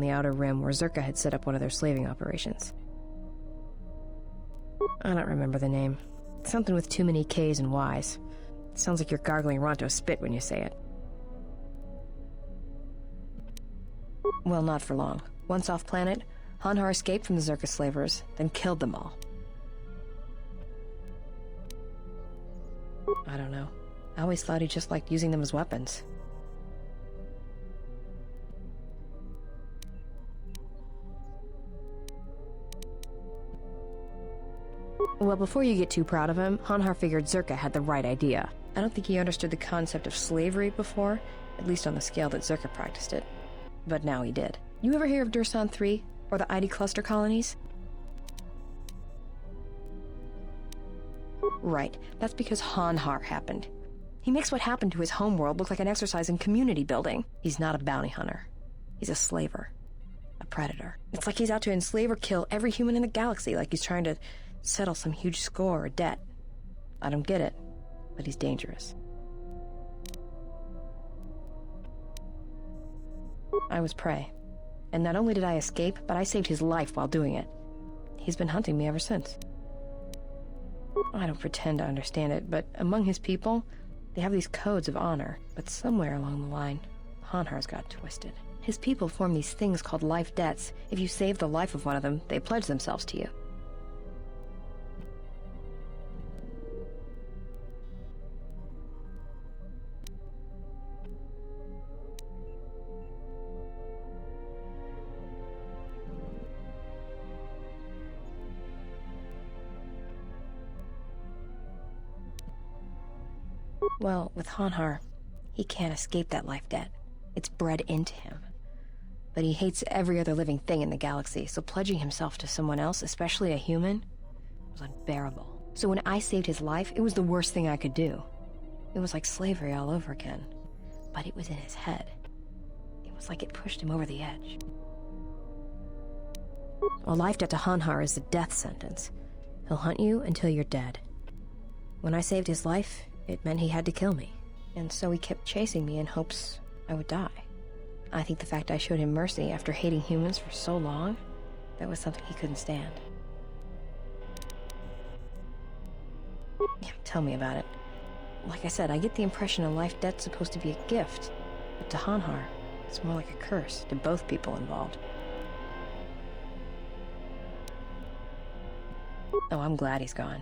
the Outer Rim where Zerka had set up one of their slaving operations. I don't remember the name. Something with too many K's and Y's. Sounds like you're gargling Ronto spit when you say it. Well, not for long. Once off planet, Hanhar escaped from the Zerka slavers, then killed them all. I don't know. I always thought he just liked using them as weapons. Well, before you get too proud of him, Hanhar figured Zerka had the right idea. I don't think he understood the concept of slavery before, at least on the scale that Zerka practiced it. But now he did. You ever hear of Dursan 3, or the ID cluster colonies? Right, that's because Hanhar happened. He makes what happened to his homeworld look like an exercise in community building. He's not a bounty hunter. He's a slaver. A predator. It's like he's out to enslave or kill every human in the galaxy, like he's trying to settle some huge score or debt. I don't get it, but he's dangerous. I was prey. And not only did I escape, but I saved his life while doing it. He's been hunting me ever since. I don't pretend to understand it, but among his people, they have these codes of honor. But somewhere along the line, Hanhar's got twisted. His people form these things called life debts. If you save the life of one of them, they pledge themselves to you. Well, with Hanhar, he can't escape that life debt. It's bred into him. But he hates every other living thing in the galaxy, so pledging himself to someone else, especially a human, was unbearable. So when I saved his life, it was the worst thing I could do. It was like slavery all over again. But it was in his head. It was like it pushed him over the edge. A life debt to Hanhar is a death sentence. He'll hunt you until you're dead. When I saved his life, it meant he had to kill me. And so he kept chasing me in hopes I would die. I think the fact I showed him mercy after hating humans for so long, that was something he couldn't stand. Yeah, tell me about it. Like I said, I get the impression a life debt's supposed to be a gift. But to Hanhar, it's more like a curse to both people involved. Oh, I'm glad he's gone.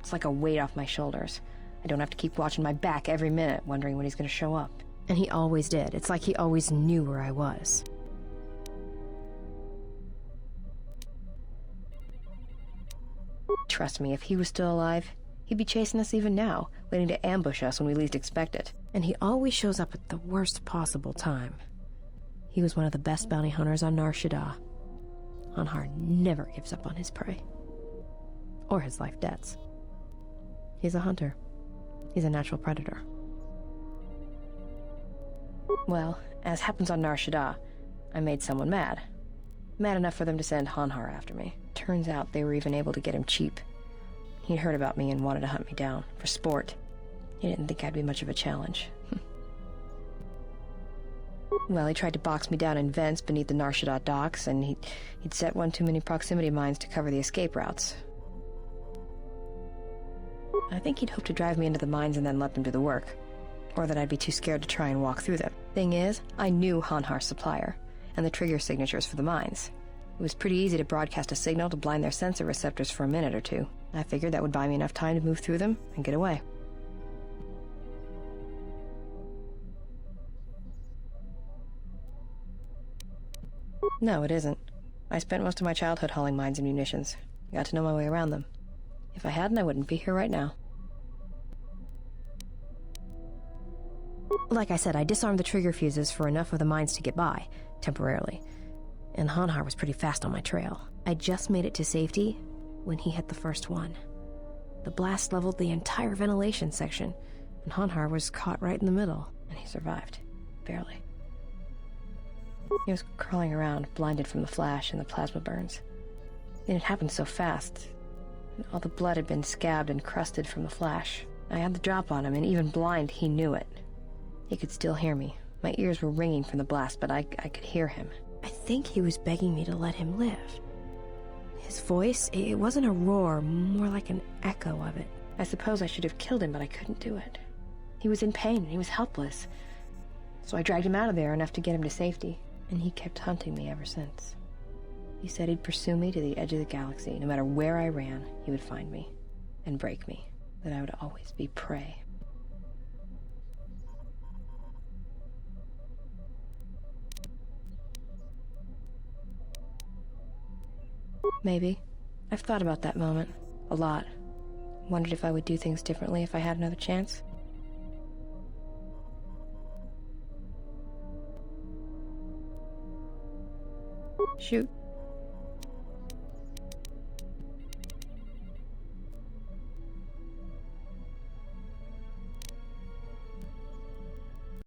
It's like a weight off my shoulders. I don't have to keep watching my back every minute, wondering when he's going to show up. And he always did. It's like he always knew where I was. Trust me, if he was still alive, he'd be chasing us even now, waiting to ambush us when we least expect it. And he always shows up at the worst possible time. He was one of the best bounty hunters on Nar Shaddaa. Hanhar never gives up on his prey. Or his life debts. He's a hunter. He's a natural predator. Well, as happens on Nar Shaddaa, I made someone mad. Mad enough for them to send Hanhar after me. Turns out they were even able to get him cheap. He'd heard about me and wanted to hunt me down, for sport. He didn't think I'd be much of a challenge. Well, he tried to box me down in vents beneath the Nar Shaddaa docks, and he'd set one too many proximity mines to cover the escape routes. I think he'd hoped to drive me into the mines and then let them do the work. Or that I'd be too scared to try and walk through them. Thing is, I knew Hanhar's supplier, and the trigger signatures for the mines. It was pretty easy to broadcast a signal to blind their sensor receptors for a minute or two. I figured that would buy me enough time to move through them and get away. No, it isn't. I spent most of my childhood hauling mines and munitions. I got to know my way around them. If I hadn't, I wouldn't be here right now. Like I said, I disarmed the trigger fuses for enough of the mines to get by, temporarily. And Hanhar was pretty fast on my trail. I just made it to safety when he hit the first one. The blast leveled the entire ventilation section, and Hanhar was caught right in the middle, and he survived. Barely. He was crawling around, blinded from the flash and the plasma burns. And it happened so fast. All the blood had been scabbed and crusted from the flash. I had the drop on him, and even blind, he knew it. He could still hear me. My ears were ringing from the blast, but I could hear him. I think he was begging me to let him live. His voice, it wasn't a roar, more like an echo of it. I suppose I should have killed him, but I couldn't do it. He was in pain, and he was helpless. So I dragged him out of there enough to get him to safety, and he kept hunting me ever since. He said he'd pursue me to the edge of the galaxy. No matter where I ran, he would find me and break me, that I would always be prey. Maybe. I've thought about that moment. A lot. Wondered if I would do things differently if I had another chance. Shoot.